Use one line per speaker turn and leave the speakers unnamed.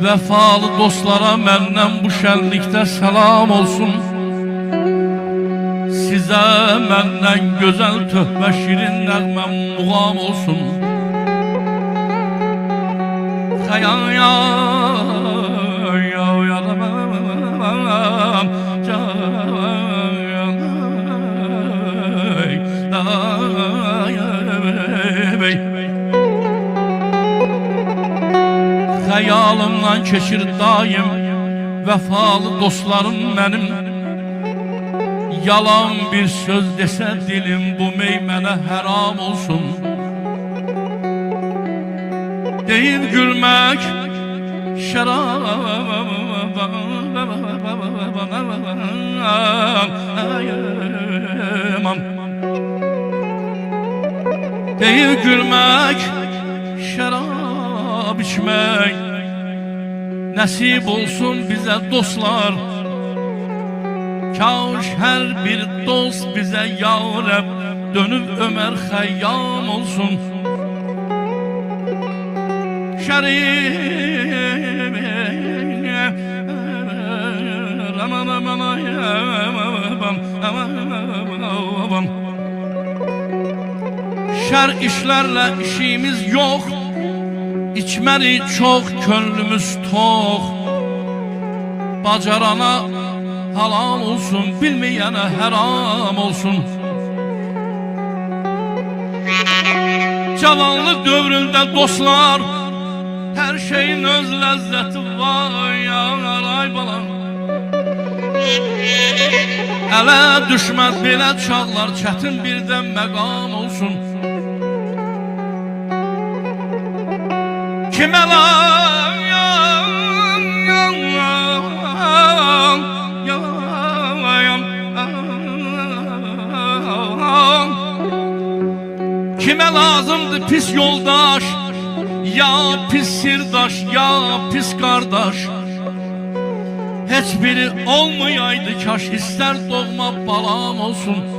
Vəfalı dostlara məndən bu şənlikdə səlam olsun. Sizə məndən gözəl töhbə şirin nəğməm muğam olsun. Xəyalımdan keçir daim vəfalı dostlarım mənim. Yalan bir söz desə dilim bu meymənə həram olsun. Deyib gülmək şərab, deyib gülmək şərab içmək. Nəsib olsun bizə dostlar, kaş hər bir dost bizə ya Rəbb dönüb Ömər Xəyyam olsun. Şər işlərlə işimiz yox, İçməli çox, könlümüz tox. Bacarana halal olsun, bilməyənə həram olsun. Cavanlıq dövründə dostlar, hər şeyin öz ləzzəti var. Ay balam, ələ düşməz belə çağlar, çətin birdən məqam olsun. Kimə lazımdır pis yoldaş, ya pis sirdaş, ya pis qardaş. Heç biri olmayaydı kaş, istər doğma balam olsun.